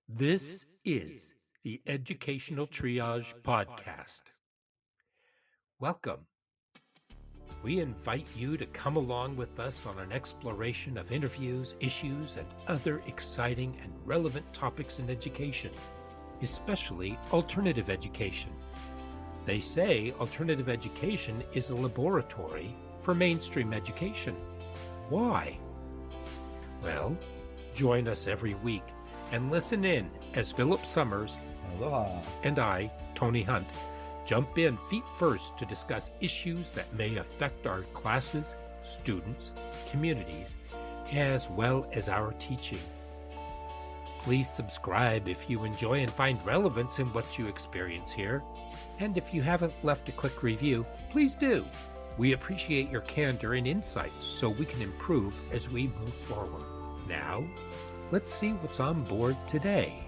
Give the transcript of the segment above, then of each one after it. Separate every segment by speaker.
Speaker 1: This is the Educational Triage Podcast. Welcome. We invite you to come along with us on an exploration of interviews, issues, and other exciting and relevant topics in education, especially alternative education. They say alternative education is a laboratory for mainstream education. Why? Well, join us every week and listen in as Philip Summers
Speaker 2: Aloha.
Speaker 1: and I, Tony Hunt, jump in feet first to discuss issues that may affect our classes, students, communities, as well as our teaching. Please subscribe if you enjoy and find relevance in what you experience here. And if you haven't left a quick review, please do. We appreciate your candor and insights so we can improve as we move forward. Now, let's see what's on board today.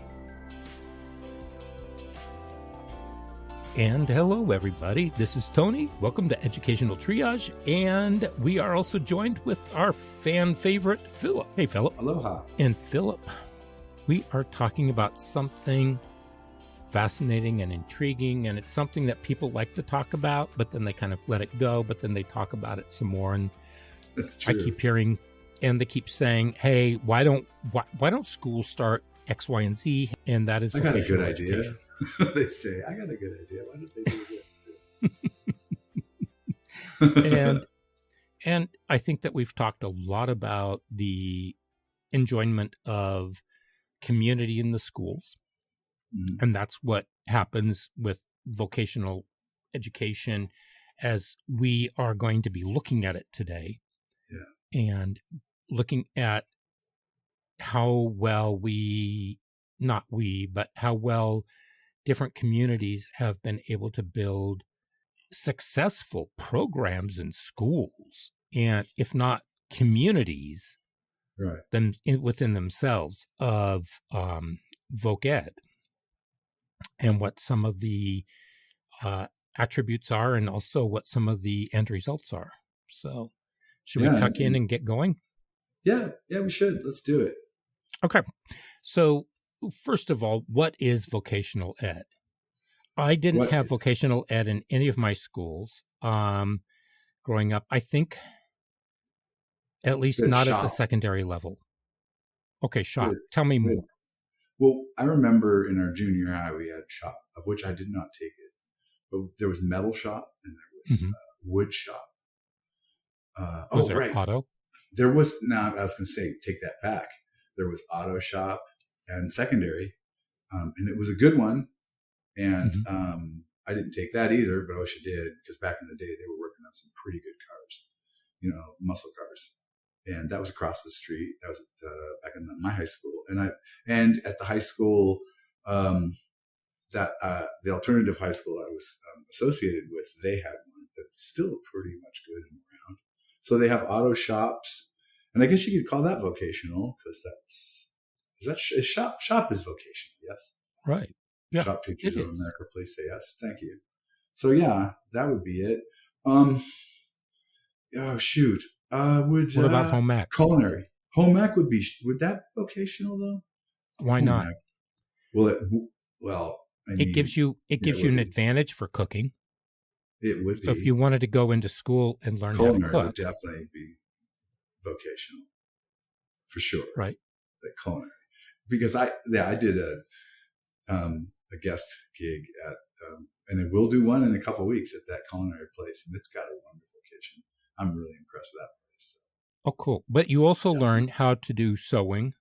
Speaker 1: And hello, everybody. This is Tony. Welcome to Educational Triage. And we are also joined with our fan favorite, Philip. Hey, Philip.
Speaker 2: Aloha.
Speaker 1: And Philip, we are talking about something fascinating and intriguing, and it's something that people like to talk about, but then they kind of let it go, but then they talk about it some more. And
Speaker 2: That's true.
Speaker 1: I keep hearing, and they keep saying, hey, why don't schools start X, Y, and Z? And that is
Speaker 2: I got a good
Speaker 1: vocational
Speaker 2: idea.
Speaker 1: education.
Speaker 2: They say, I got a good idea. Why don't they do this?
Speaker 1: And I think that we've talked a lot about the enjoyment of community in the schools.
Speaker 2: Mhm.
Speaker 1: And that's what happens with vocational education as we are going to be looking at it today.
Speaker 2: Yeah.
Speaker 1: And looking at how well how well different communities have been able to build successful programs in schools, and if not communities,
Speaker 2: Right.
Speaker 1: within themselves of voc ed, and what some of the attributes are, and also what some of the end results are. So, should we tuck in and get going?
Speaker 2: Yeah, we should. Let's do it.
Speaker 1: Okay. So, first of all, what is vocational ed? I didn't have vocational ed in any of my schools growing up. I think at least
Speaker 2: Good
Speaker 1: not
Speaker 2: shop.
Speaker 1: at the secondary level. Okay, shop.
Speaker 2: Good.
Speaker 1: Tell me
Speaker 2: Good.
Speaker 1: more.
Speaker 2: Well, I remember in our junior high, we had shop, of which I did not take it. But there was metal shop and there was wood shop.
Speaker 1: Was there
Speaker 2: right.
Speaker 1: auto?
Speaker 2: There was, I was going to say, take that back. There was auto shop and secondary. And it was a good one. And I didn't take that either, but I wish I did, because back in the day, they were working on some pretty good cars, muscle cars. And that was across the street. That was back in my high school. And at the high school, the alternative high school I was associated with, they had one that's still pretty much good and around. So they have auto shops. And I guess you could call that vocational, because shop is vocational, yes?
Speaker 1: Right. Yeah,
Speaker 2: Shop teachers of America, please say yes. Thank you. So yeah, that would be it. Oh shoot. What
Speaker 1: about home ec?
Speaker 2: Culinary. Home ec would that be vocational though?
Speaker 1: Why not?
Speaker 2: It
Speaker 1: gives you an advantage for cooking.
Speaker 2: It would be.
Speaker 1: So if you wanted to go into school and learn
Speaker 2: culinary
Speaker 1: how to cook,
Speaker 2: would definitely be vocational for sure.
Speaker 1: Right.
Speaker 2: The culinary, because I did a guest gig at, and I will do one in a couple of weeks at that culinary place, and it's got a wonderful kitchen. I'm really impressed with that place.
Speaker 1: Oh, cool! But you also learn how to do sewing.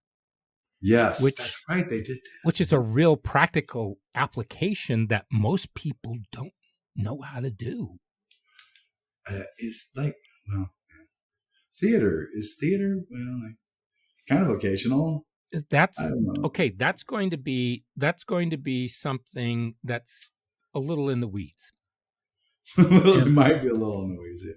Speaker 2: Yes, that's right. They did that.
Speaker 1: Which is a real practical application that most people don't know how to do.
Speaker 2: It's theater. Is theater kind of vocational?
Speaker 1: That's okay. That's going to be something that's a little in the weeds.
Speaker 2: It might be a little in the weeds. Yeah.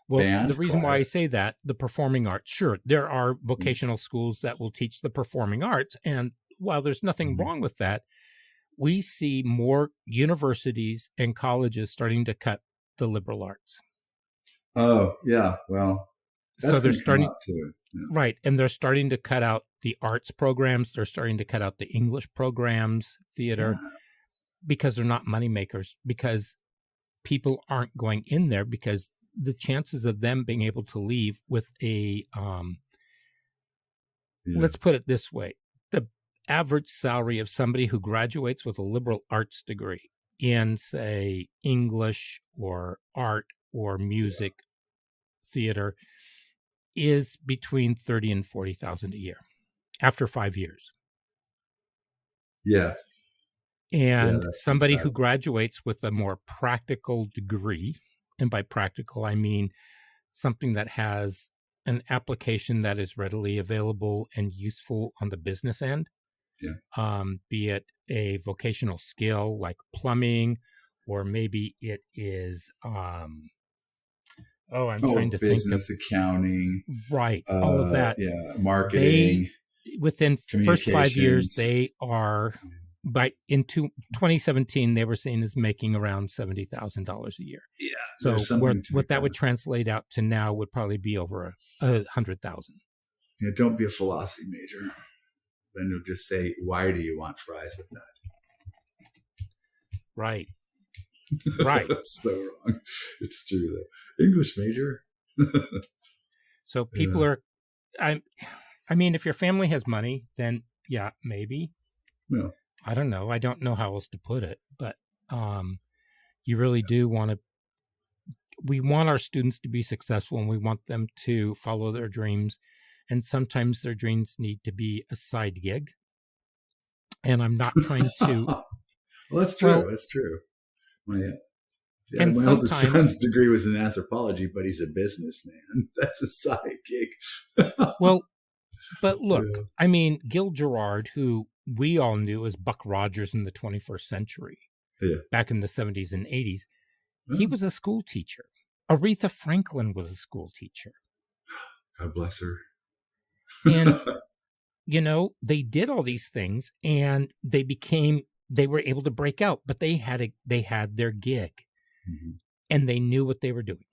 Speaker 1: Well, the reason why I say that, the performing arts, sure, there are vocational schools that will teach the performing arts. And while there's nothing wrong with that, we see more universities and colleges starting to cut the liberal arts.
Speaker 2: Oh, yeah. Well, that's
Speaker 1: so they're starting
Speaker 2: too.
Speaker 1: Right. And they're starting to cut out the arts programs. They're starting to cut out the English programs, theater, because they're not money makers, because people aren't going in there, because the chances of them being able to leave with a, let's put it this way, the average salary of somebody who graduates with a liberal arts degree in, say, English or art or music, theater, is between 30 and 40,000 a year after 5 years.
Speaker 2: Yeah.
Speaker 1: And somebody who graduates with a more practical degree, and by practical, I mean something that has an application that is readily available and useful on the business end, be it a vocational skill like plumbing, or maybe it is, I'm trying to think of
Speaker 2: business accounting,
Speaker 1: right? All of that,
Speaker 2: marketing.
Speaker 1: Within first 5 years, they are. In 2017, they were seen as making around $70,000 a year.
Speaker 2: Yeah.
Speaker 1: So what that would translate out to now would probably be over 100,000.
Speaker 2: Yeah. Don't be a philosophy major. Then you'll just say, "Why do you want fries with that?"
Speaker 1: Right. Right.
Speaker 2: That's so wrong. It's true though. English major.
Speaker 1: So people are. I mean, if your family has money, then yeah, maybe.
Speaker 2: No.
Speaker 1: I don't know. I don't know how else to put it, but you really do want to. We want our students to be successful, and we want them to follow their dreams. And sometimes their dreams need to be a side gig. And I'm not trying to.
Speaker 2: Well, that's true. That's true. My oldest son's degree was in anthropology, but he's a businessman. That's a side gig.
Speaker 1: Well, but look, I mean, Gil Gerard, who we all knew as Buck Rogers in the 21st century, back in the 70s and 80s, he was a school teacher. Aretha Franklin was a school teacher.
Speaker 2: God bless her.
Speaker 1: And, they did all these things, and they were able to break out, but they had their gig, and they knew what they were doing.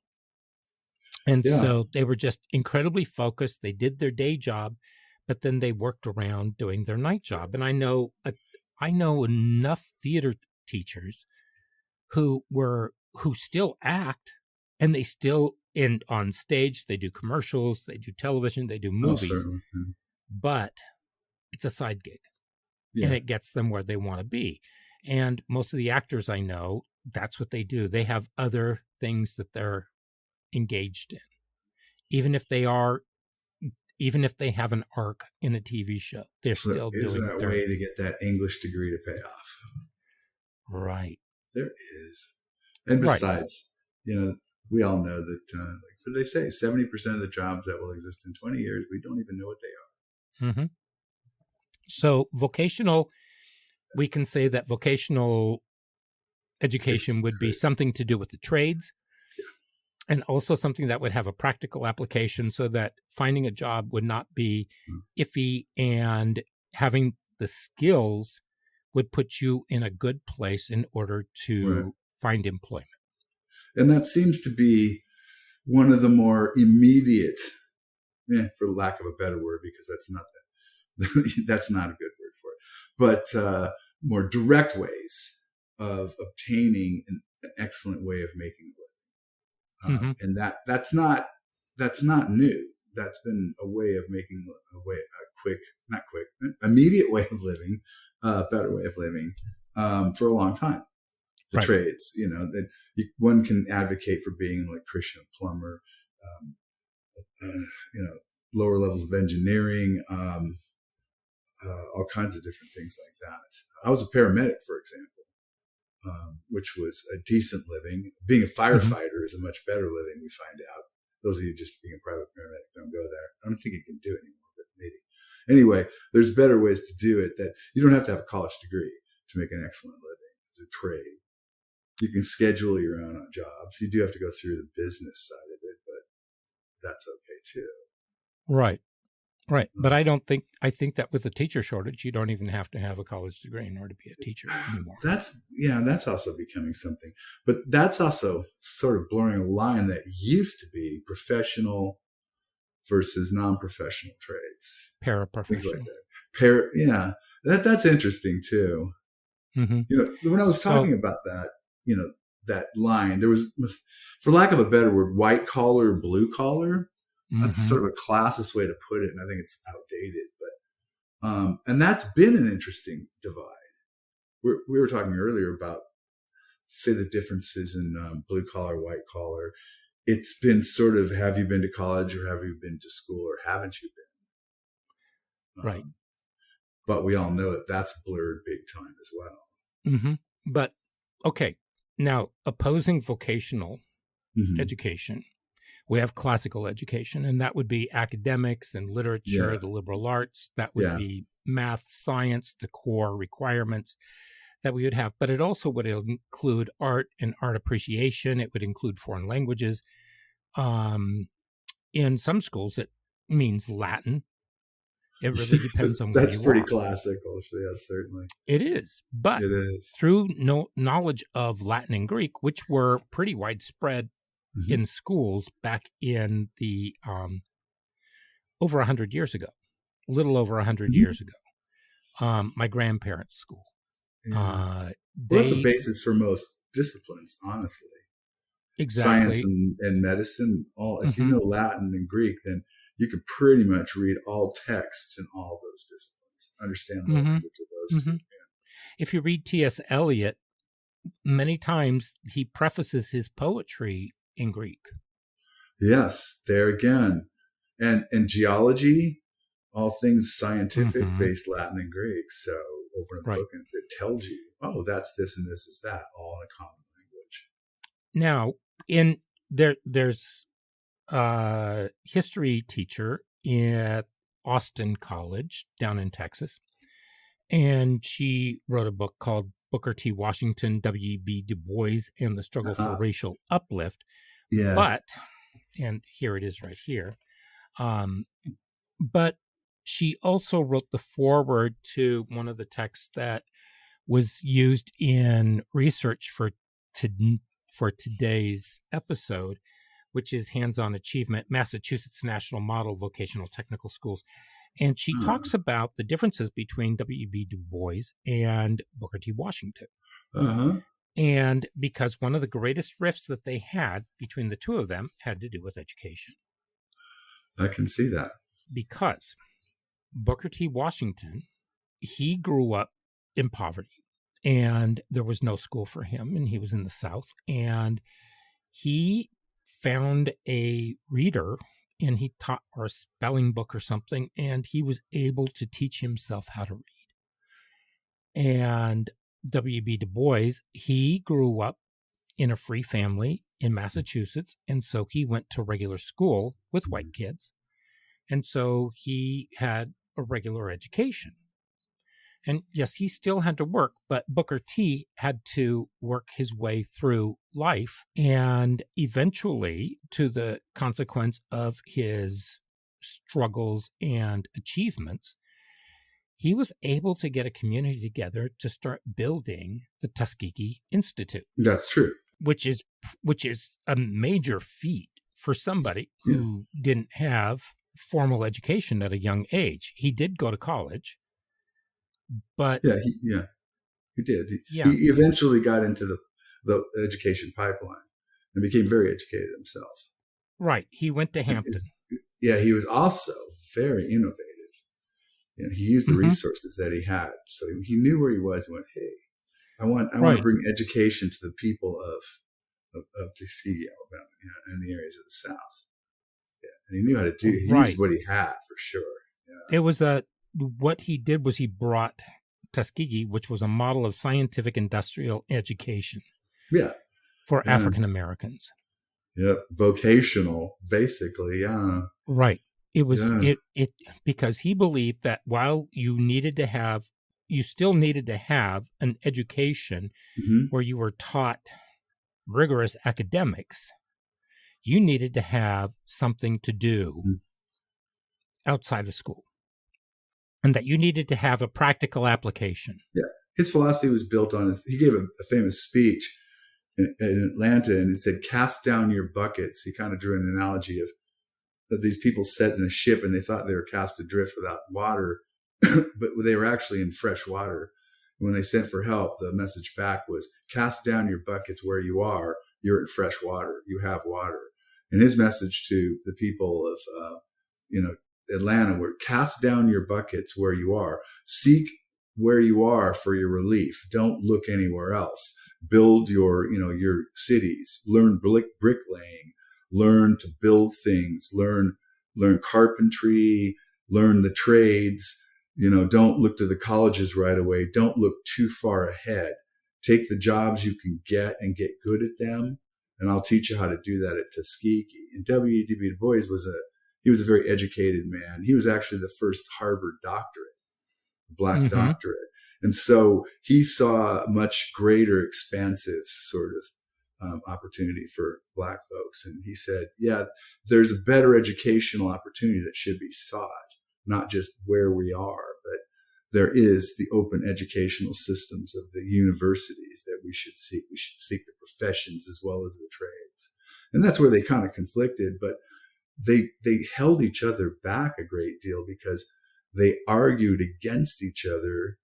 Speaker 1: And so they were just incredibly focused. They did their day job, but then they worked around doing their night job. And I know enough theater teachers who still act, and they still on stage, they do commercials, they do television, they do movies, but it's a side gig, and it gets them where they want to be. And most of the actors I know, that's what they do. They have other things that they're engaged in, even if they have an arc in a TV show, they're still doing
Speaker 2: that way to get that English degree to pay off.
Speaker 1: Right.
Speaker 2: There is. And besides, we all know that, what do they say? 70% of the jobs that will exist in 20 years, we don't even know what they are.
Speaker 1: Mm-hmm. So vocational, we can say that vocational education would be something to do with the trades, and also something that would have a practical application, so that finding a job would not be iffy, and having the skills would put you in a good place in order to find employment.
Speaker 2: And that seems to be one of the more immediate, for lack of a better word, because that's not a good word for it, but more direct ways of obtaining an excellent way of making a living. And that's not new. That's been a way of making immediate way of living, better way of living, for a long time. The trades, that one can advocate for being an electrician, a plumber, lower levels of engineering, all kinds of different things like that. I was a paramedic, for example, which was a decent living. Being a firefighter is a much better living, we find out. Those of you just being a private paramedic, don't go there. I don't think you can do it anymore, but maybe. Anyway, there's better ways to do it, that you don't have to have a college degree to make an excellent living. It's a trade. You can schedule your own jobs. You do have to go through the business side of it, but that's okay too.
Speaker 1: Right. But I think that with a teacher shortage, you don't even have to have a college degree in order to be a teacher anymore.
Speaker 2: That's also becoming something, but that's also sort of blurring a line that used to be professional versus non-professional trades, things like
Speaker 1: Paraprofessional.
Speaker 2: that. Yeah, that's interesting too.
Speaker 1: Mm-hmm.
Speaker 2: When I was talking about that, that line, there was, for lack of a better word, white collar, blue collar. That's
Speaker 1: Mm-hmm.
Speaker 2: sort of a classist way to put it, and I think it's outdated. But and that's been an interesting divide. We were talking earlier about, say, the differences in blue collar, white collar. It's been sort of, have you been to college, or have you been to school, or haven't you been?
Speaker 1: Right.
Speaker 2: But we all know that that's blurred big time as well.
Speaker 1: Mm-hmm. But, okay, now, opposing vocational
Speaker 2: Mm-hmm.
Speaker 1: education, we have classical education, and that would be academics and literature, the liberal arts. That would be math, science, the core requirements that we would have. But it also would include art and art appreciation. It would include foreign languages. In some schools, it means Latin. It really depends on where
Speaker 2: That's
Speaker 1: you
Speaker 2: pretty
Speaker 1: are.
Speaker 2: classical. Yeah, certainly.
Speaker 1: It is. But
Speaker 2: it is.
Speaker 1: Through knowledge of Latin and Greek, which were pretty widespread in schools back in the over 100 years ago, a little over 100 years ago, my grandparents' school.
Speaker 2: Well, that's a basis for most disciplines, honestly.
Speaker 1: Exactly.
Speaker 2: Science and medicine, if you know Latin and Greek, then you can pretty much read all texts in all those disciplines, understand the language of those two. Yeah.
Speaker 1: If you read T.S. Eliot, many times he prefaces his poetry in Greek.
Speaker 2: Yes, there again. And geology, all things scientific, based Latin and Greek. So open a book and it tells you, oh, that's this and this is that, all in a common language.
Speaker 1: Now, there's a history teacher at Austin College down in Texas, and she wrote a book called Booker T. Washington, W.E.B. Du Bois, and the Struggle for Racial Uplift.
Speaker 2: Yeah.
Speaker 1: But, and here it is right here, but she also wrote the foreword to one of the texts that was used in research for today's episode, which is Hands-on Achievement, Massachusetts National Model Vocational Technical Schools. And she talks about the differences between W.E.B. Du Bois and Booker T. Washington. And because one of the greatest rifts that they had between the two of them had to do with education.
Speaker 2: I can see that.
Speaker 1: Because Booker T. Washington, he grew up in poverty, and there was no school for him, and he was in the South, and he found a reader, and he taught, or a spelling book or something, and he was able to teach himself how to read. And W.E.B. Du Bois, he grew up in a free family in Massachusetts, and so he went to regular school with white kids, and so he had a regular education. And yes, he still had to work, but Booker T had to work his way through life. And eventually, to the consequence of his struggles and achievements, he was able to get a community together to start building the Tuskegee Institute.
Speaker 2: That's true.
Speaker 1: Which is a major feat for somebody who didn't have formal education at a young age. He did go to college. But
Speaker 2: he did. He eventually got into the education pipeline and became very educated himself.
Speaker 1: Right. He went to Hampton.
Speaker 2: He was also very innovative. He used the resources that he had. So he knew where he was and went, hey, I want to bring education to the people of Tuskegee, Alabama, and the areas of the South. Yeah. And he knew how to do it. He used what he had for sure. Yeah.
Speaker 1: It was what he did was he brought Tuskegee, which was a model of scientific industrial education for African Americans.
Speaker 2: Yep. Vocational, basically. Yeah.
Speaker 1: Right. It was it because he believed that while you still needed to have an education where you were taught rigorous academics, you needed to have something to do outside of school. And that you needed to have a practical application.
Speaker 2: Yeah. His philosophy was built on he gave a famous speech in Atlanta, and it said, cast down your buckets. He kind of drew an analogy of that these people set in a ship and they thought they were cast adrift without water, but they were actually in fresh water. When they sent for help, the message back was, cast down your buckets where you are. You're in fresh water. You have water. And his message to the people of, Atlanta were, cast down your buckets where you are. Seek where you are for your relief. Don't look anywhere else. Build your cities. Learn bricklaying. Learn to build things. Learn carpentry. Learn the trades. Don't look to the colleges right away. Don't look too far ahead. Take the jobs you can get and get good at them. And I'll teach you how to do that at Tuskegee. And W.E.B. Du Bois was a very educated man. He was actually the first Harvard doctorate, Black doctorate. And so he saw a much greater expansive sort of opportunity for Black folks. And he said, yeah, there's a better educational opportunity that should be sought, not just where we are, but there is the open educational systems of the universities that we should seek. We should seek the professions as well as the trades. And that's where they kind of conflicted, but they held each other back a great deal because they argued against each other,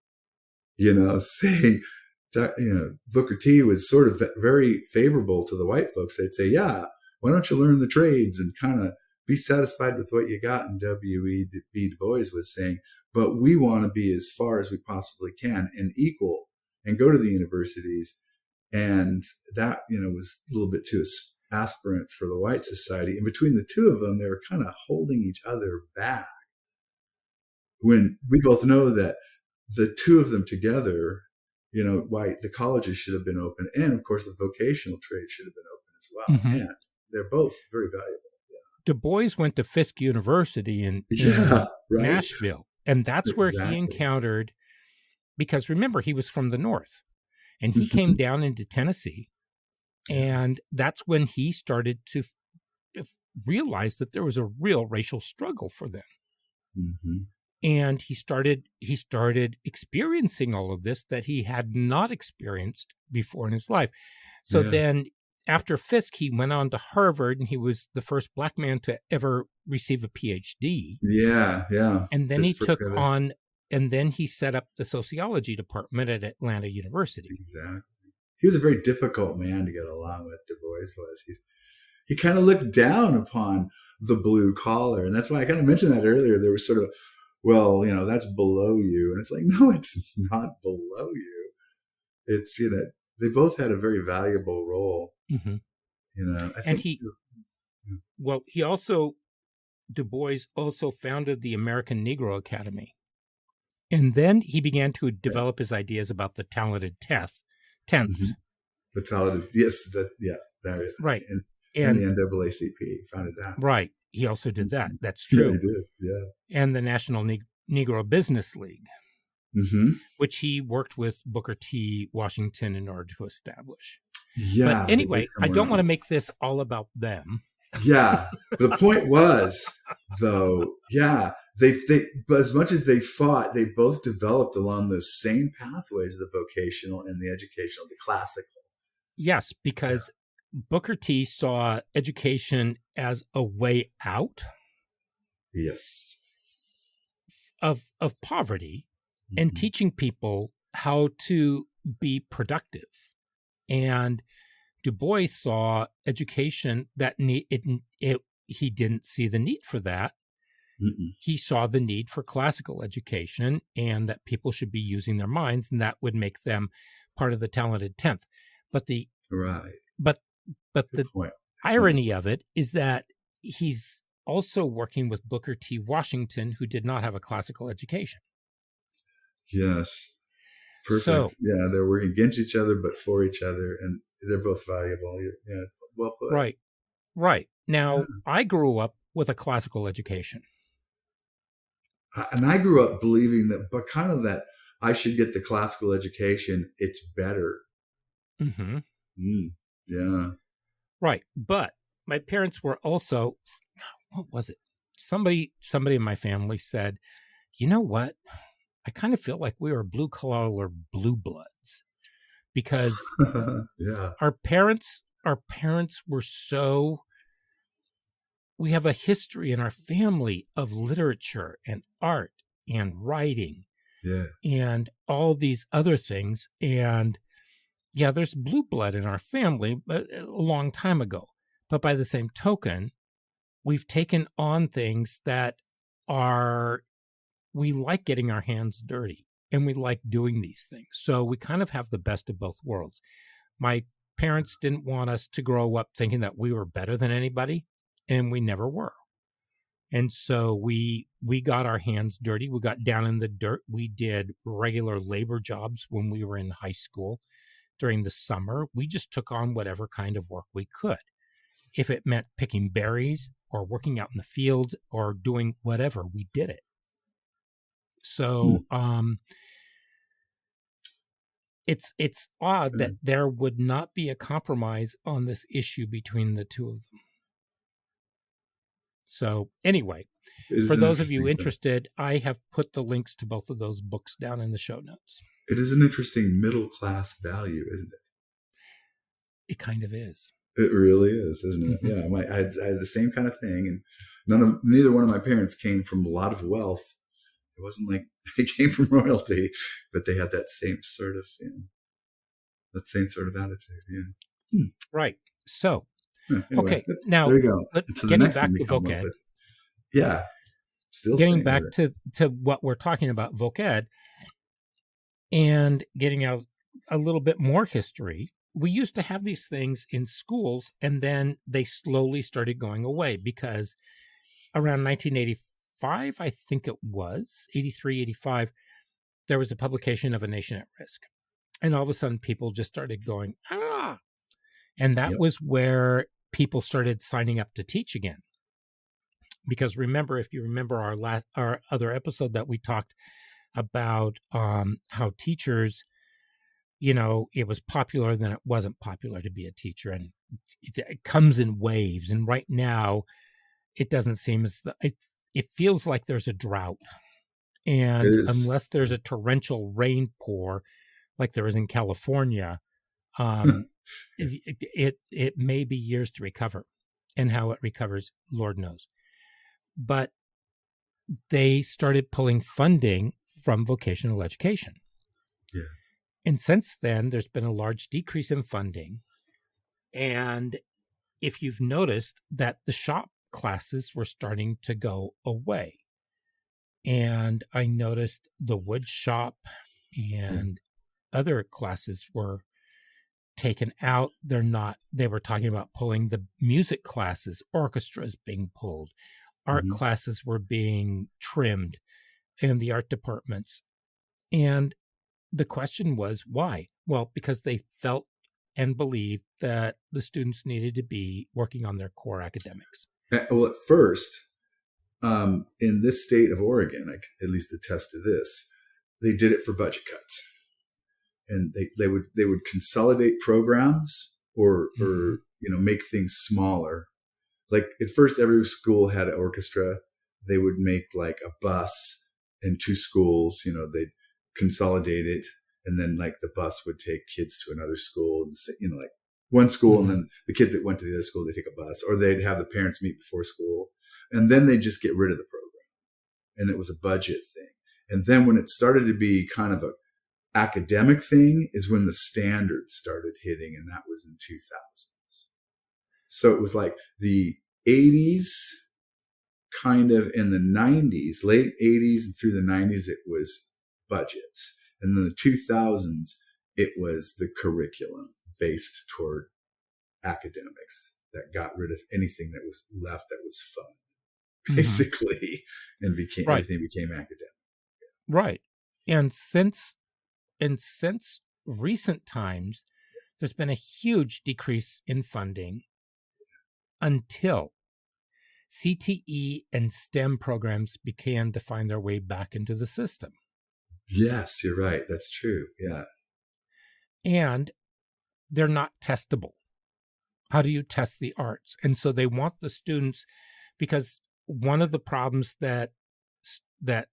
Speaker 2: saying, Booker T was sort of very favorable to the white folks. They'd say, yeah, why don't you learn the trades and kind of be satisfied with what you got? And W.E.B. Du Bois was saying, but we want to be as far as we possibly can and equal and go to the universities. And that, was a little bit too aspirant for the white society. And between the two of them, they were kind of holding each other back. When we both know that the two of them together, why the colleges should have been open. And of course, the vocational trade should have been open as well. And they're both very valuable.
Speaker 1: Du Bois went to Fisk University in Nashville. And that's where he encountered, because remember, he was from the North and he came down into Tennessee. And that's when he started to realize that there was a real racial struggle for them. And he started experiencing all of this that he had not experienced before in his life. So then after Fisk, he went on to Harvard, and he was the first Black man to ever receive a PhD.
Speaker 2: Yeah.
Speaker 1: And then he set up the sociology department at Atlanta University.
Speaker 2: Exactly. He was a very difficult man to get along with, Du Bois was. He kind of looked down upon the blue collar. And that's why I kind of mentioned that earlier. There was sort of, well, that's below you. And it's like, no, it's not below you. It's, they both had a very valuable role.
Speaker 1: Du Bois also founded the American Negro Academy. And then he began to develop his ideas about the talented tenth.
Speaker 2: The talented,
Speaker 1: right.
Speaker 2: And the NAACP founded that.
Speaker 1: Right. He also did that. That's true.
Speaker 2: Yeah, he did. Yeah.
Speaker 1: And the National Negro Business League, which he worked with Booker T. Washington in order to establish.
Speaker 2: Yeah.
Speaker 1: But anyway, I don't want to make this all about them.
Speaker 2: Yeah. The point was, though, but as much as they fought, they both developed along those same pathways, the vocational and the educational, the classical.
Speaker 1: Yes, because Booker T saw education as a way out.
Speaker 2: Yes.
Speaker 1: Of poverty and teaching people how to be productive. And Du Bois saw education that he didn't see the need for that. He saw the need for classical education and that people should be using their minds, and that would make them part of the talented 10th. But the irony of it is that he's also working with Booker T. Washington, who did not have a classical education.
Speaker 2: Yes. Perfect. So, they're working against each other, but for each other, and they're both valuable. Yeah, well put.
Speaker 1: Right. Now, I grew up with a classical education.
Speaker 2: And I grew up believing that I should get the classical education. It's better. Yeah.
Speaker 1: Right. But my parents were also, what was it? Somebody in my family said, you know what? I kind of feel like we were blue collar blue bloods because our parents were so we have a history in our family of literature and art and writing and all these other things. And yeah, there's blue blood in our family a long time ago. But by the same token, we've taken on things that we like getting our hands dirty and we like doing these things. So we kind of have the best of both worlds. My parents didn't want us to grow up thinking that we were better than anybody, and we never were. And so we got our hands dirty. We got down in the dirt. We did regular labor jobs when we were in high school during the summer. We just took on whatever kind of work we could. If it meant picking berries or working out in the field or doing whatever, we did it. So it's odd that there would not be a compromise on this issue between the two of them. So anyway, for those of you interested, I have put the links to both of those books down in the show notes.
Speaker 2: It is an interesting middle class value, isn't it?
Speaker 1: It kind of is.
Speaker 2: It really is, isn't it? Yeah, I had the same kind of thing, and neither one of my parents came from a lot of wealth. It wasn't like they came from royalty, but they had that same sort of, attitude. Yeah.
Speaker 1: Right. So,
Speaker 2: anyway,
Speaker 1: okay, now
Speaker 2: there you go.
Speaker 1: So getting back to Voc-Ed.
Speaker 2: Yeah. Still
Speaker 1: getting back to what we're talking about, Voc-Ed, and getting out a little bit more history. We used to have these things in schools, and then they slowly started going away because around 1985, I think it was, 83, 85, there was a publication of A Nation at Risk. And all of a sudden, people just started going, And that was where people started signing up to teach again. Because remember, if you remember our other episode that we talked about how teachers, it was popular, then it wasn't popular to be a teacher. And it comes in waves. And right now, it doesn't seem it feels like there's a drought. And unless there's a torrential rain pour like there is in California, it may be years to recover. And how it recovers, Lord knows. But they started pulling funding from vocational education.
Speaker 2: Yeah.
Speaker 1: And since then, there's been a large decrease in funding. And if you've noticed that the shop classes were starting to go away. And I noticed the wood shop and other classes were taken out. They were talking about pulling the music classes, orchestras being pulled, art classes were being trimmed in the art departments. And the question was, why? Well, because they felt and believed that the students needed to be working on their core academics.
Speaker 2: Well, at first, in this state of Oregon, I can at least attest to this, they did it for budget cuts. And they would consolidate programs or make things smaller. Like at first, every school had an orchestra. They would make like a bus in two schools. They'd consolidate it, and then like the bus would take kids to another school, and like one school, and then the kids that went to the other school, they take a bus, or they'd have the parents meet before school, and then they just get rid of the program, and it was a budget thing. And then when it started to be kind of a academic thing is when the standards started hitting, and that was in 2000s. So it was like the 80s, kind of in the 90s, late 80s and through the 90s, it was budgets. And in the 2000s, it was the curriculum based toward academics that got rid of anything that was left that was fun, basically, and everything became academic.
Speaker 1: Right. And since recent times, there's been a huge decrease in funding until CTE and STEM programs began to find their way back into the system.
Speaker 2: Yes, you're right. That's true. Yeah.
Speaker 1: And they're not testable. How do you test the arts? And so they want the students, because one of the problems that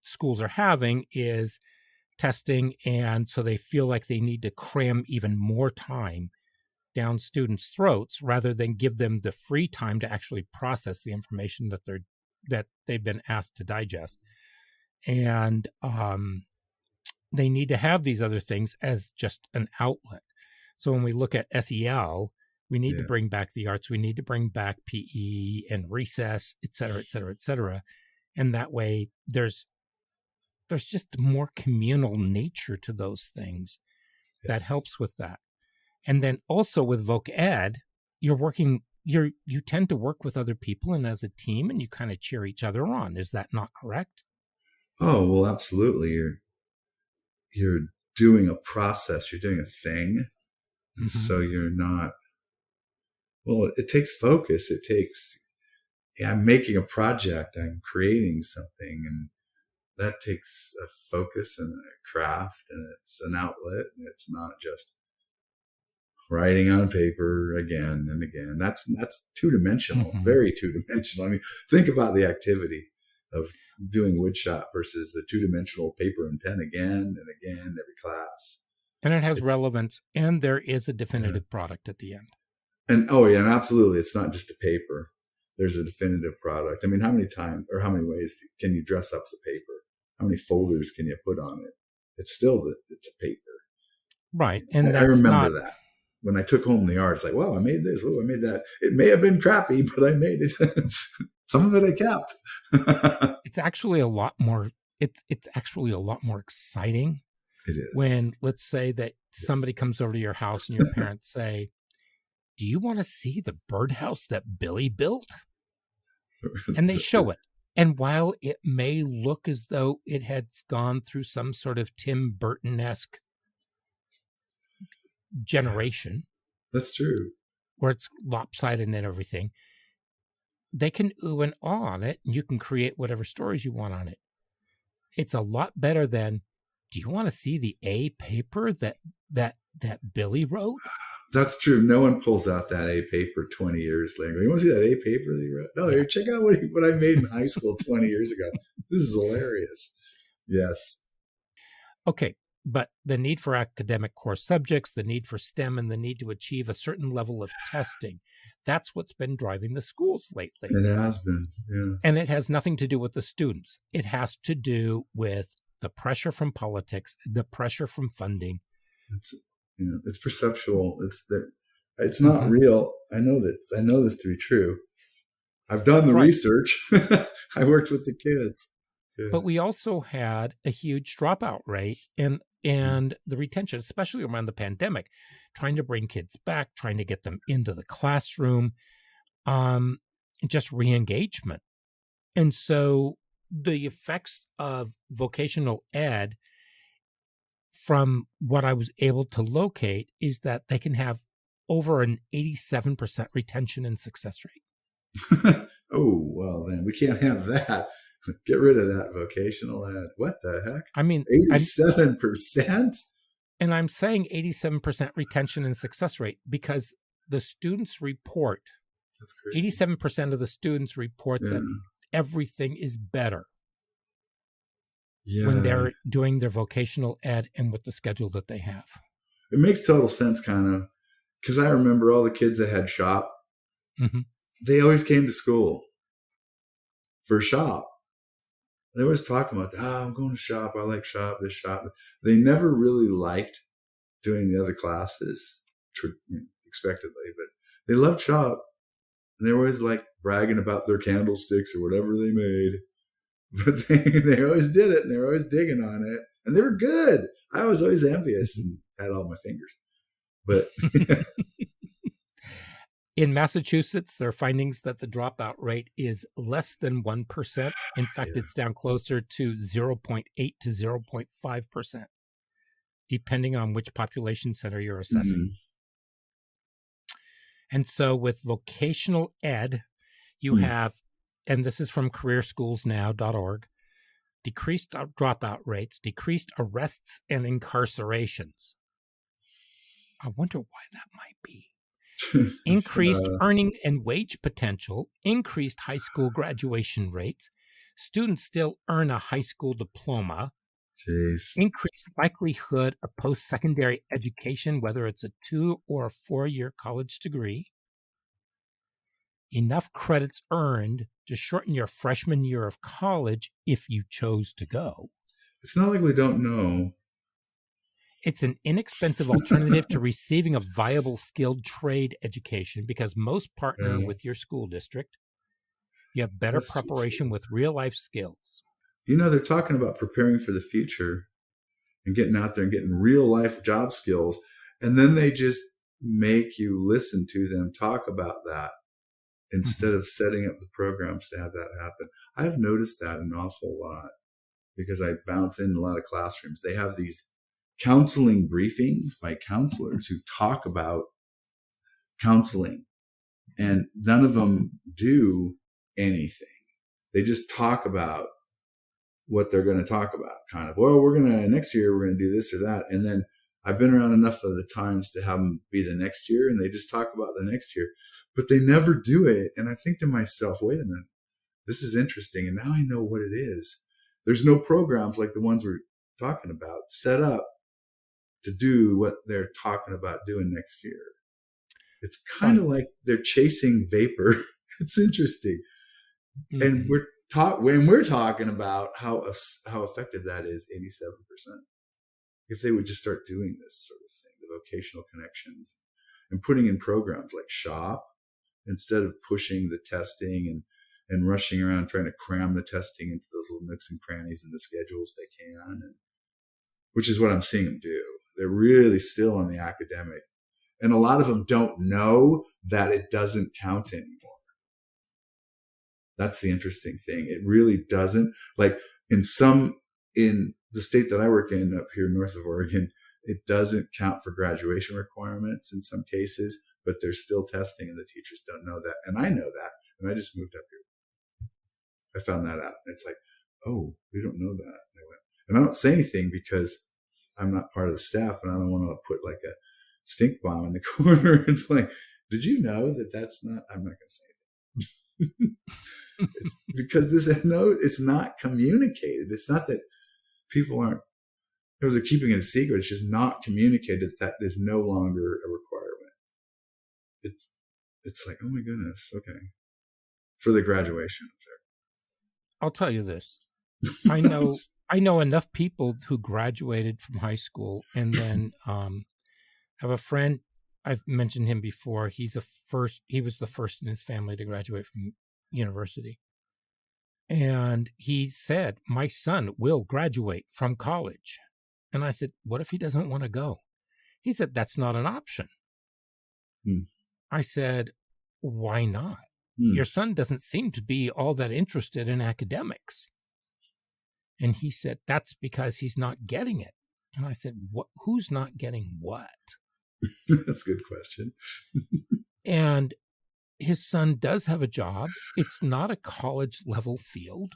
Speaker 1: schools are having is testing, and so they feel like they need to cram even more time down students' throats rather than give them the free time to actually process the information that they've been asked to digest. And they need to have these other things as just an outlet. So when we look at SEL, we need to bring back the arts. We need to bring back PE and recess, et cetera, et cetera, et cetera. And that way there's just more communal nature to those things that helps with that. And then also with Voc Ed, you tend to work with other people and as a team, and you kind of cheer each other on. Is that not correct?
Speaker 2: Oh, well, absolutely. You're doing a process, you're doing a thing. And so you're not, well, it takes focus. It takes, I'm making a project, I'm creating something, and that takes a focus and a craft, and it's an outlet, and it's not just writing on paper again and again. That's two-dimensional, very two-dimensional. I mean, think about the activity of doing woodshop versus the two-dimensional paper and pen again and again every class.
Speaker 1: And it has relevance, and there is a definitive product at the end.
Speaker 2: And and absolutely, it's not just a paper. There's a definitive product. I mean, how many times or how many ways can you dress up the paper? How many folders can you put on it? It's still it's a paper.
Speaker 1: Right. And
Speaker 2: I remember that. When I took home the art, it's like, wow, I made this. Oh, I made that. It may have been crappy, but I made it. Some of it I kept.
Speaker 1: It's actually a lot more. It's actually a lot more exciting.
Speaker 2: It is.
Speaker 1: When, let's say that somebody comes over to your house and your parents say, "Do you want to see the birdhouse that Billy built?" And they show it. And while it may look as though it had gone through some sort of Tim Burton-esque generation.
Speaker 2: That's true.
Speaker 1: Where it's lopsided and everything, they can ooh and ah on it, and you can create whatever stories you want on it. It's a lot better than, do you want to see the A paper that Billy wrote?
Speaker 2: That's true. No one pulls out that A paper 20 years later. You want to see that A paper that you wrote? No, here, check out what I made in high school 20 years ago. This is hilarious. Yes.
Speaker 1: Okay. But the need for academic core subjects, the need for STEM, and the need to achieve a certain level of testing, that's what's been driving the schools lately.
Speaker 2: It has been, yeah.
Speaker 1: And it has nothing to do with the students. It has to do with the pressure from politics, the pressure from funding.
Speaker 2: It's perceptual. It's not real. I know this to be true. I've done the research. I worked with the kids. Yeah.
Speaker 1: But we also had a huge dropout rate and the retention, especially around the pandemic, trying to bring kids back, trying to get them into the classroom, just re-engagement. And so the effects of vocational ed, from what I was able to locate, is that they can have over an 87% retention and success rate.
Speaker 2: Oh, well, then we can't have that. Get rid of that vocational ed. What the heck?
Speaker 1: I mean,
Speaker 2: 87%?
Speaker 1: And I'm saying 87% retention and success rate because the students report,
Speaker 2: that's crazy.
Speaker 1: 87% of the students report that everything is better when they're doing their vocational ed and with the schedule that they have.
Speaker 2: It makes total sense, kind of, because I remember all the kids that had shop, they always came to school for shop. They always talk about, I'm going to shop. I like shop, this shop. They never really liked doing the other classes, expectedly, but they loved shop. And they were always like bragging about their candlesticks or whatever they made. But they always did it, and they were always digging on it. And they were good. I was always envious and had all my fingers. But
Speaker 1: in Massachusetts, there are findings that the dropout rate is less than 1%. In fact, it's down closer to 0.8 to 0.5%, depending on which population center you're assessing. And so with vocational ed, you have, and this is from careerschoolsnow.org, decreased dropout rates, decreased arrests and incarcerations. I wonder why that might be. Increased earning and wage potential, increased high school graduation rates. Students still earn a high school diploma.
Speaker 2: Jeez.
Speaker 1: Increased likelihood of post-secondary education, whether it's a 2 or a 4-year college degree. Enough credits earned to shorten your freshman year of college if you chose to go.
Speaker 2: It's not like we don't know.
Speaker 1: It's an inexpensive alternative to receiving a viable skilled trade education because most partner with your school district. You have better preparation with real-life skills.
Speaker 2: They're talking about preparing for the future and getting out there and getting real-life job skills, and then they just make you listen to them talk about that instead of setting up the programs to have that happen. I've noticed that an awful lot because I bounce in a lot of classrooms. They have these counseling briefings by counselors who talk about counseling, and none of them do anything. They just talk about what they're going to talk about, kind of, well, next year we're going to do this or that. And then I've been around enough of the times to have them be the next year, and they just talk about the next year, but they never do it. And I think to myself, wait a minute, this is interesting. And now I know what it is. There's no programs like the ones we're talking about set up to do what they're talking about doing next year. It's kind of like they're chasing vapor. It's interesting. And when we're talking about how effective that is, 87%. If they would just start doing this sort of thing, the vocational connections, and putting in programs like SHOP instead of pushing the testing and rushing around trying to cram the testing into those little nooks and crannies in the schedules they can, which is what I'm seeing them do. They're really still on the academic. And a lot of them don't know that it doesn't count anymore. That's the interesting thing. It really doesn't. Like in the state that I work in up here north of Oregon, it doesn't count for graduation requirements in some cases, but they're still testing and the teachers don't know that. And I know that. And I just moved up here. I found that out. And it's like, oh, we don't know that. And I don't say anything because I'm not part of the staff and I don't want to put like a stink bomb in the corner. It's like, did you know that that's not, I'm not going to say anything. It's because it's not communicated. It's not that people they're keeping it a secret. It's just not communicated that is no longer a requirement. It's like, oh my goodness. Okay. For the graduation.
Speaker 1: I'll tell you this. I know enough people who graduated from high school and then have a friend. I've mentioned him before. He was the first in his family to graduate from university. And he said, my son will graduate from college. And I said, what if he doesn't want to go? He said, that's not an option. I said, why not? Your son doesn't seem to be all that interested in academics. And he said, that's because he's not getting it. And I said, who's not getting what?
Speaker 2: That's a good question.
Speaker 1: And his son does have a job. It's not a college level field.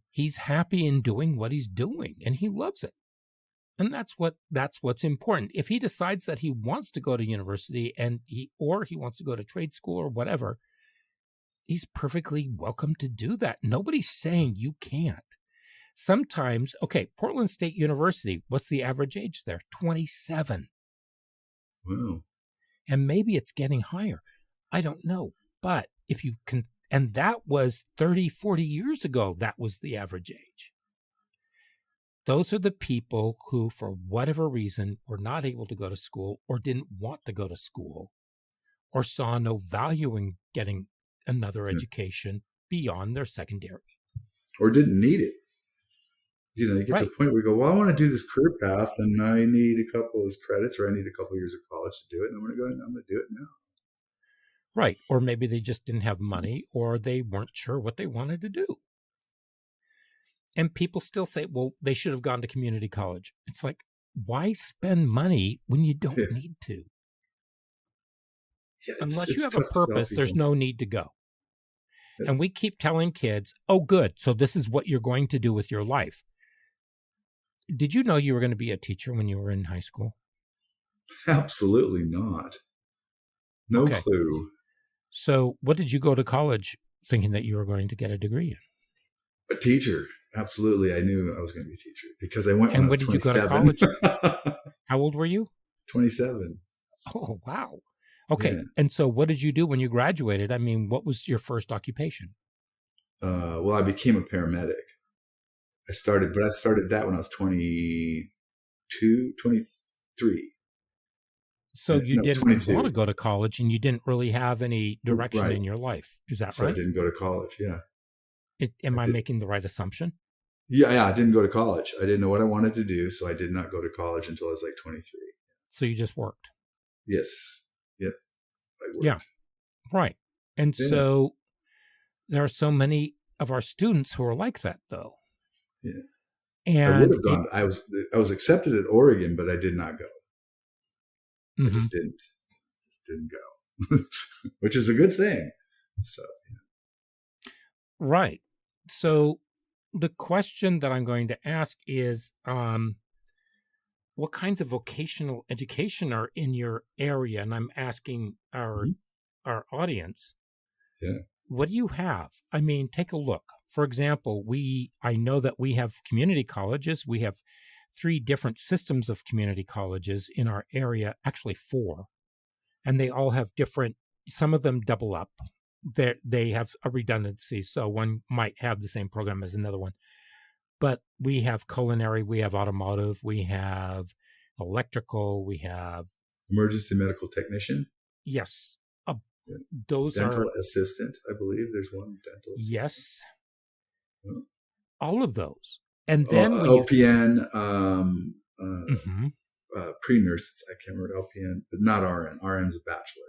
Speaker 1: He's happy in doing what he's doing and he loves it. And that's what's important. If he decides that he wants to go to university or he wants to go to trade school or whatever, he's perfectly welcome to do that. Nobody's saying you can't. Sometimes, Portland State University, what's the average age there? 27.
Speaker 2: Wow.
Speaker 1: And maybe it's getting higher. I don't know. But if you can, and that was 30, 40 years ago, that was the average age. Those are the people who, for whatever reason, were not able to go to school or didn't want to go to school or saw no value in getting another education beyond their secondary. Or
Speaker 2: didn't need it. You get to a point where you go, well, I want to do this career path and I need a couple of credits or I need a couple of years of college to do it. And I'm going to do it now.
Speaker 1: Right. Or maybe they just didn't have money or they weren't sure what they wanted to do. And people still say, well, they should have gone to community college. It's like, why spend money when you don't need to? Yeah, unless you have a purpose, there's no need to go. Yeah. And we keep telling kids, oh, good. So this is what you're going to do with your life. Did you know you were going to be a teacher when you were in high school?
Speaker 2: Absolutely not. No clue.
Speaker 1: So what did you go to college thinking that you were going to get a degree in?
Speaker 2: A teacher. absolutely. I knew I was going to be a teacher because I went when
Speaker 1: And
Speaker 2: I was
Speaker 1: what did you go to
Speaker 2: 27.
Speaker 1: college? How old were you?
Speaker 2: 27.
Speaker 1: Oh, wow. Okay.
Speaker 2: Yeah.
Speaker 1: And so what did you do when you graduated? I mean, what was your first occupation?
Speaker 2: Well, I became a paramedic. I started that when I was 22, 23.
Speaker 1: So you
Speaker 2: No,
Speaker 1: didn't want to
Speaker 2: 22.
Speaker 1: go to college and you didn't really have any direction
Speaker 2: Right.
Speaker 1: in your life. Is that
Speaker 2: So I
Speaker 1: right?
Speaker 2: didn't go to college. Yeah.
Speaker 1: Am
Speaker 2: I
Speaker 1: I
Speaker 2: did.
Speaker 1: making the right assumption?
Speaker 2: Yeah. I didn't go to college. I didn't know what I wanted to do. So I did not go to college until I was like 23.
Speaker 1: So you just worked.
Speaker 2: Yes. Yep. I
Speaker 1: Yeah,
Speaker 2: worked.
Speaker 1: right. And
Speaker 2: Yeah.
Speaker 1: so there are so many of our students who are like that, though.
Speaker 2: Yeah. I would
Speaker 1: And
Speaker 2: have gone. I was accepted at Oregon, but I did not go. I
Speaker 1: mhm,
Speaker 2: just didn't go, which is a good thing. So
Speaker 1: right. So the question that I'm going to ask is, what kinds of vocational education are in your area? And I'm asking
Speaker 2: mhm.
Speaker 1: our audience,
Speaker 2: Yeah.
Speaker 1: what do you have? I mean, take a look. For example, I know that we have community colleges. We have 3 different systems of community colleges in our area, actually 4, and they all have different. Some of them double up. They have a redundancy, so one might have the same program as another one. But we have culinary, we have automotive, we have electrical, we have,
Speaker 2: Emergency medical technician.
Speaker 1: yes, uh,
Speaker 2: Yeah.
Speaker 1: those
Speaker 2: Dental
Speaker 1: are,
Speaker 2: assistant. I believe there's one dental assistant.
Speaker 1: yes,
Speaker 2: Oh,
Speaker 1: all of those. And then when you,
Speaker 2: LPN,
Speaker 1: mhm.
Speaker 2: pre-nurse. I can't remember LPN, but not RN. RN's a bachelor.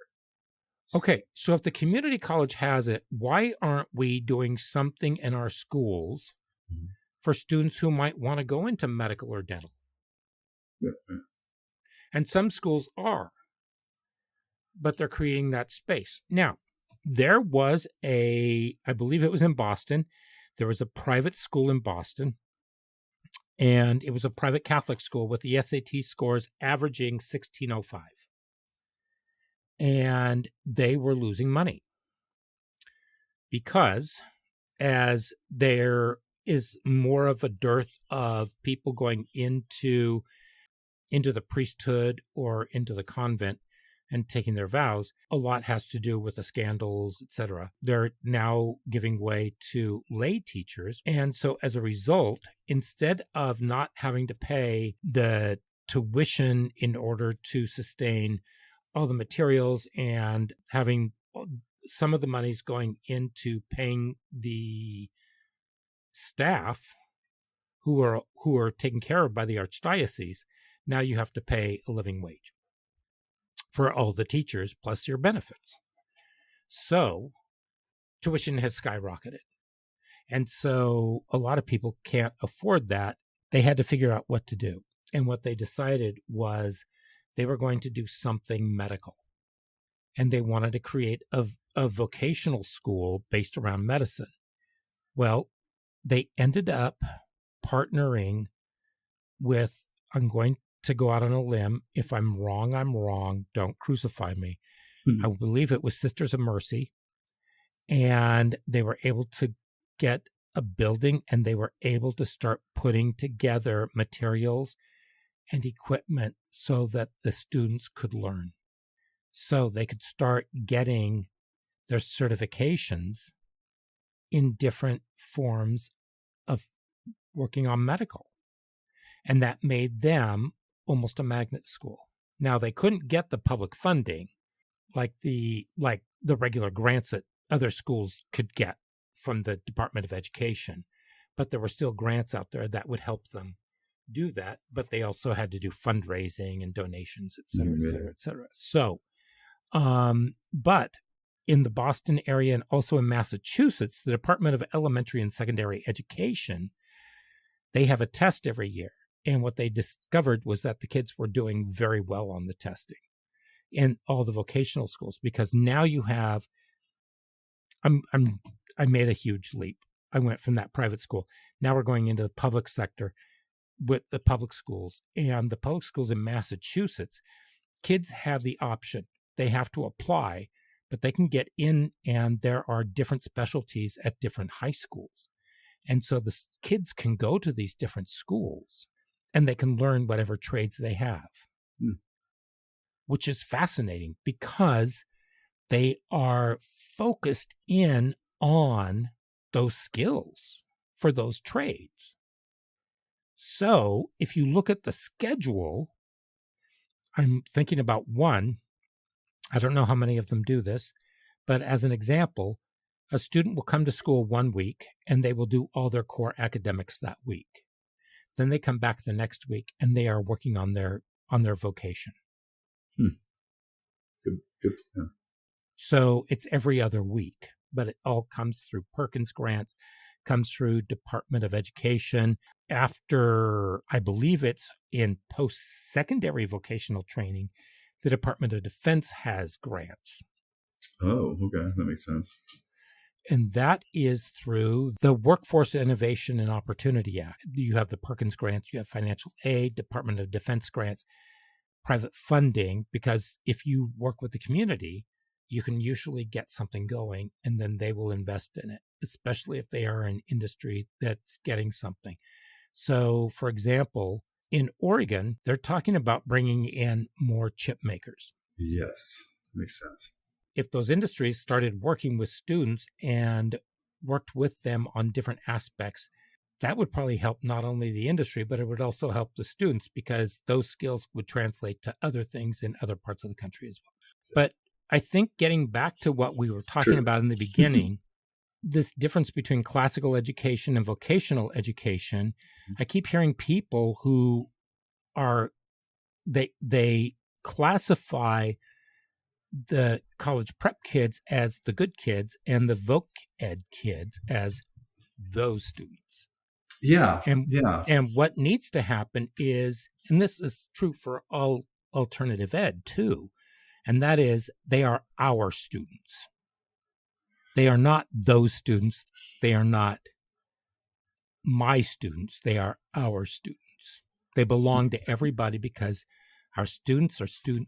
Speaker 1: Okay, so if the community college has it, why aren't we doing something in our schools
Speaker 2: Mhm.
Speaker 1: for students who might want to go into medical or dental?
Speaker 2: Yeah, yeah.
Speaker 1: And some schools are, but they're creating that space. Now, there was I believe it was in Boston, there was a private school in Boston, and it was a private Catholic school with the SAT scores averaging 1605. And they were losing money because as there is more of a dearth of people going into the priesthood or into the convent and taking their vows, a lot has to do with the scandals, etc. They're now giving way to lay teachers. And so as a result, instead of not having to pay the tuition in order to sustain all the materials and having some of the money's going into paying the staff who are taken care of by the archdiocese, now you have to pay a living wage for all the teachers plus your benefits. So tuition has skyrocketed. And so a lot of people can't afford that. They had to figure out what to do. And what they decided was they were going to do something medical. And they wanted to create a vocational school based around medicine. Well, they ended up partnering with, I'm going to go out on a limb. If I'm wrong, I'm wrong. Don't crucify me. I believe it was Sisters of Mercy. And they were able to get a building and they were able to start putting together materials and equipment so that the students could learn. So they could start getting their certifications in different forms of working on medical. And that made them almost a magnet school. Now they couldn't get the public funding like the regular grants that other schools could get from the Department of Education, but there were still grants out there that would help them do that. But they also had to do fundraising and donations, et cetera, et cetera, et cetera. So, but in the Boston area and also in Massachusetts, the Department of Elementary and Secondary Education, they have a test every year. And what they discovered was that the kids were doing very well on the testing in all the vocational schools, because now you have, I made a huge leap. I went from that private school. Now we're going into the public sector with the public schools, and the public schools in Massachusetts, kids have the option. They have to apply, but they can get in, and there are different specialties at different high schools. And so the kids can go to these different schools and they can learn whatever trades they have, which is fascinating because they are focused in on those skills for those trades. So if you look at the schedule, I'm thinking about one, I don't know how many of them do this, but as an example, a student will come to school 1 week and they will do all their core academics that week. Then they come back the next week and they are working on their vocation.
Speaker 2: Good. Yeah.
Speaker 1: So it's every other week, but it all comes through Perkins grants, comes through Department of Education. After, I believe it's in post-secondary vocational training, the Department of Defense has grants.
Speaker 2: Oh, okay. That makes sense.
Speaker 1: And that is through the Workforce Innovation and Opportunity Act. You have the Perkins grants, you have financial aid, Department of Defense grants, private funding, because if you work with the community, you can usually get something going and then they will invest in it, especially if they are an industry that's getting something. So, for example, in Oregon, they're talking about bringing in more chip makers.
Speaker 2: Yes, makes sense.
Speaker 1: If those industries started working with students and worked with them on different aspects, that would probably help not only the industry, but it would also help the students because those skills would translate to other things in other parts of the country as well. But I think getting back to what we were talking about in the beginning, this difference between classical education and vocational education, I keep hearing people who are, they classify the college prep kids as the good kids and the voc ed kids as those students.
Speaker 2: Yeah.
Speaker 1: And what needs to happen is, and this is true for all alternative ed too, and that is they are our students. They are not those students. They are not my students. They are our students. They belong to everybody because our students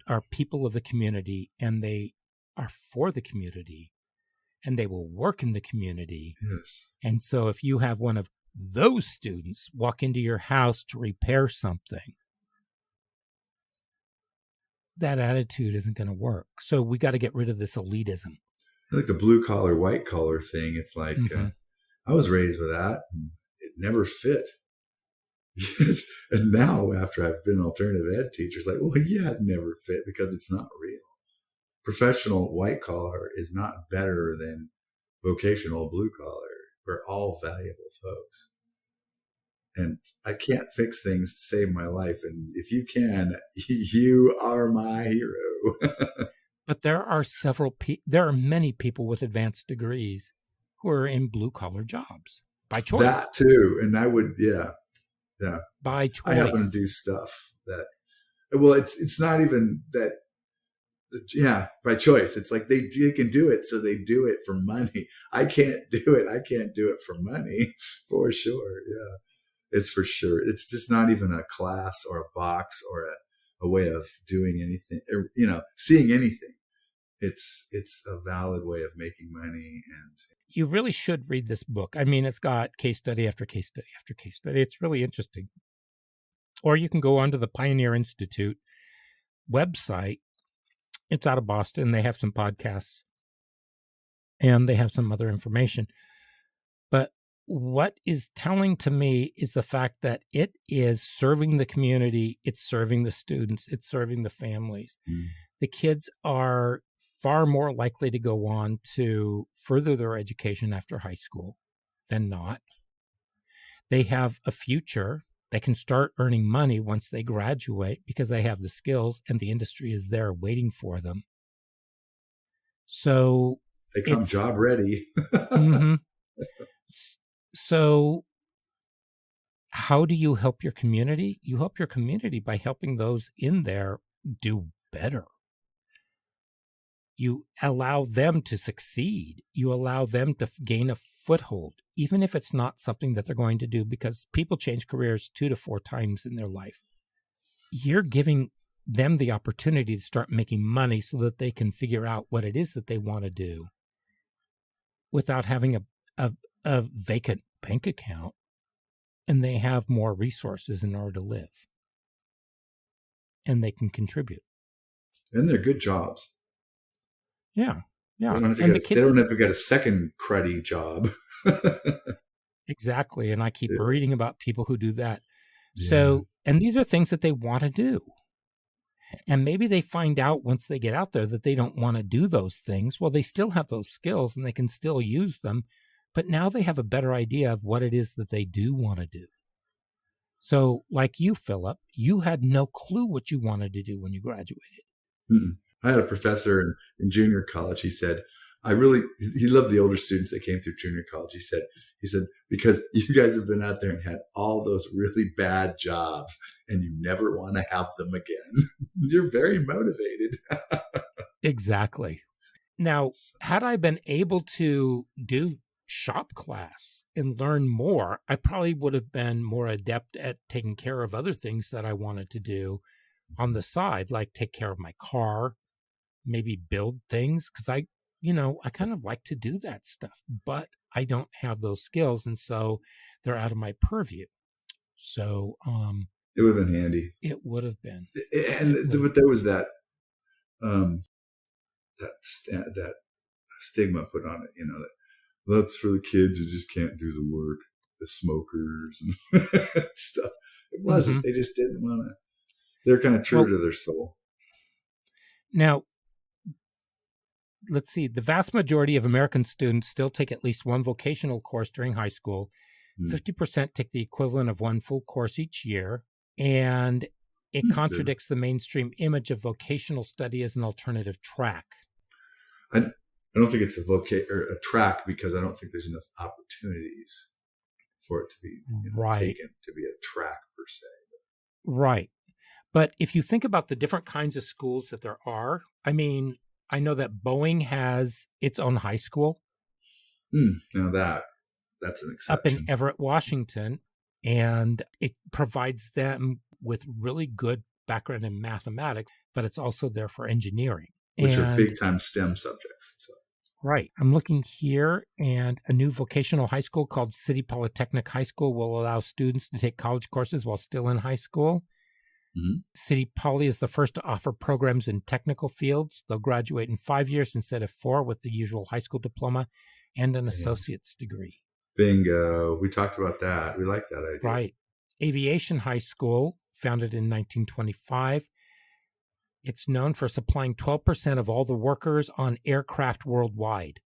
Speaker 1: are people of the community, and they are for the community, and they will work in the community.
Speaker 2: Yes.
Speaker 1: And so if you have one of those students walk into your house to repair something, that attitude isn't going to work. So we got to get rid of this elitism.
Speaker 2: Like the blue collar, white collar thing. It's like, I was raised with that and it never fit. And now after I've been an alternative ed teacher, it's like, well, yeah, it never fit because it's not real. Professional white collar is not better than vocational blue collar. We're all valuable folks. And I can't fix things to save my life. And if you can, you are my hero.
Speaker 1: But there are many people with advanced degrees who are in blue collar jobs by choice.
Speaker 2: That too. And I would,
Speaker 1: by choice.
Speaker 2: I happen to do stuff that, well, it's not even that. Yeah, by choice. It's like they can do it, so they do it for money. I can't do it. I can't do it for money, for sure. Yeah, it's for sure. It's just not even a class or a box or a way of doing anything, or, seeing anything. It's a valid way of making money. And
Speaker 1: you really should read this book. I mean, it's got case study after case study after case study. It's really interesting. Or you can go onto the Pioneer Institute website. It's out of Boston. They have some podcasts and they have some other information. But what is telling to me is the fact that it is serving the community. It's serving the students. It's serving the families. The kids are far more likely to go on to further their education after high school than not. They have a future. They can start earning money once they graduate because they have the skills and the industry is there waiting for them. So
Speaker 2: they come job ready.
Speaker 1: So how do you help your community? You help your community by helping those in there do better. You allow them to succeed. You allow them to gain a foothold, even if it's not something that they're going to do, because people change careers 2 to 4 times in their life. You're giving them the opportunity to start making money so that they can figure out what it is that they want to do without having a vacant bank account and they have more resources in order to live. And they can contribute.
Speaker 2: And they're good jobs.
Speaker 1: Yeah. Yeah.
Speaker 2: They don't have to get a second cruddy job.
Speaker 1: Exactly. And I keep reading about people who do that.
Speaker 2: Yeah.
Speaker 1: So, and these are things that they want to do. And maybe they find out once they get out there that they don't want to do those things. Well, they still have those skills and they can still use them. But now they have a better idea of what it is that they do want to do. So like you, Philip, you had no clue what you wanted to do when you graduated.
Speaker 2: Mm-mm. I had a professor in junior college. He said, he loved the older students that came through junior college. He said, because you guys have been out there and had all those really bad jobs and you never want to have them again. You're very motivated.
Speaker 1: Exactly. Now, had I been able to do shop class and learn more, I probably would have been more adept at taking care of other things that I wanted to do on the side, like take care of my car, maybe build things. Cause I kind of like to do that stuff, but I don't have those skills. And so they're out of my purview. So,
Speaker 2: it would have been handy.
Speaker 1: It would have been.
Speaker 2: But there was that stigma put on it, that that's for the kids who just can't do the work, the smokers and stuff. It wasn't. Mm-hmm. They just didn't want to. They're kind of true to their soul.
Speaker 1: Now, let's see. The vast majority of American students still take at least one vocational course during high school. 50% take the equivalent of one full course each year. And it contradicts the mainstream image of vocational study as an alternative track.
Speaker 2: I don't think it's a track because I don't think there's enough opportunities for it to be taken to be a track per se.
Speaker 1: Right. But if you think about the different kinds of schools that there are, I mean, I know that Boeing has its own high school.
Speaker 2: Now that's an exception.
Speaker 1: Up in Everett, Washington, and it provides them with really good background in mathematics, but it's also there for engineering.
Speaker 2: Which are big-time STEM subjects. So.
Speaker 1: Right. I'm looking here, and a new vocational high school called City Polytechnic High School will allow students to take college courses while still in high school. Mm-hmm. City Poly is the first to offer programs in technical fields. They'll graduate in 5 years instead of 4 with the usual high school diploma and an associate's degree.
Speaker 2: Bingo. We talked about that. We like that idea.
Speaker 1: Right. Aviation High School, founded in 1925. It's known for supplying 12% of all the workers on aircraft worldwide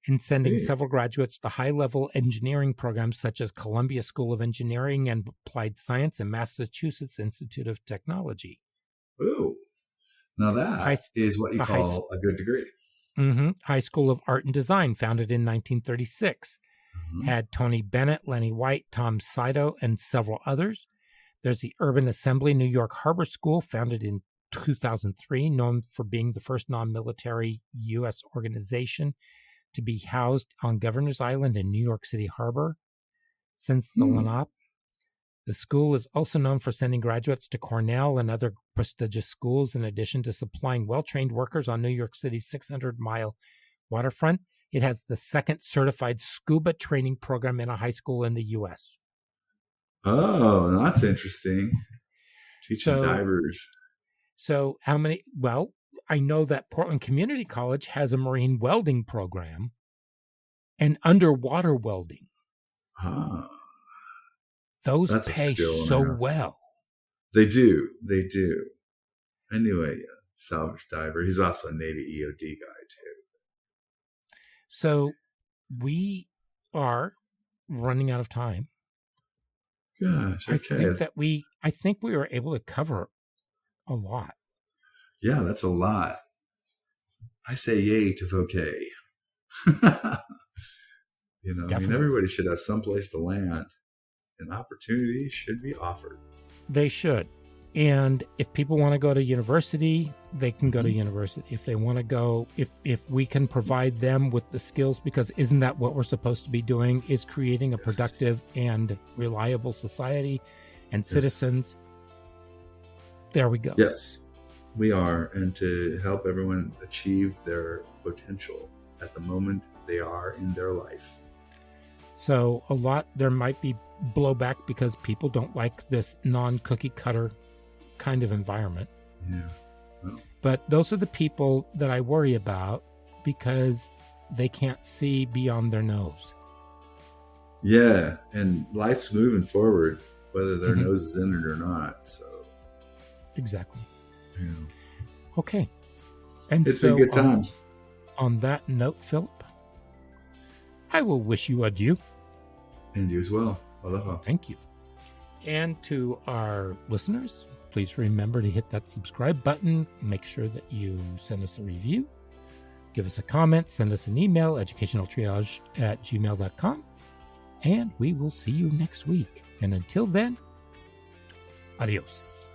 Speaker 1: and sending several graduates to high-level engineering programs such as Columbia School of Engineering and Applied Science and Massachusetts Institute of Technology.
Speaker 2: Ooh. Now that is what you call a good degree.
Speaker 1: Mm-hmm. High School of Art and Design, founded in 1936. Had Tony Bennett, Lenny White, Tom Saito, and several others. There's the Urban Assembly New York Harbor School, founded in 2003, known for being the first non-military U.S. organization to be housed on Governor's Island in New York City Harbor since the Lenape. The school is also known for sending graduates to Cornell and other prestigious schools, in addition to supplying well-trained workers on New York City's 600-mile waterfront. It has the second certified scuba training program in a high school in the U.S.
Speaker 2: Oh, that's interesting. Teaching divers.
Speaker 1: So how many? Well, I know that Portland Community College has a marine welding program and underwater welding.
Speaker 2: Ah.
Speaker 1: Those pay so well.
Speaker 2: They do. They do. I knew a salvage diver. He's also a Navy EOD guy, too.
Speaker 1: So we are running out of time.
Speaker 2: Gosh, okay.
Speaker 1: I think we were able to cover a lot.
Speaker 2: Yeah, that's a lot. I say yay to Voc. I mean, everybody should have someplace to land. And opportunities should be offered.
Speaker 1: They should. And if people want to go to university, they can go to university. If they want to go, if we can provide them with the skills, because isn't that what we're supposed to be doing, is creating a productive and reliable society and citizens. There we go.
Speaker 2: Yes, we are. And to help everyone achieve their potential at the moment they are in their life.
Speaker 1: So there might be blowback because people don't like this non-cookie cutter kind of environment.
Speaker 2: Yeah. Well,
Speaker 1: but those are the people that I worry about because they can't see beyond their nose.
Speaker 2: Yeah. And life's moving forward, whether their nose is in it or not. So.
Speaker 1: Exactly.
Speaker 2: Yeah.
Speaker 1: Okay. And
Speaker 2: it's been good times.
Speaker 1: On that note, Philip, I will wish you adieu.
Speaker 2: And you as well. Aloha.
Speaker 1: Thank you. And to our listeners, please remember to hit that subscribe button. Make sure that you send us a review. Give us a comment. Send us an email, educationaltriage@gmail.com. And we will see you next week. And until then, adios.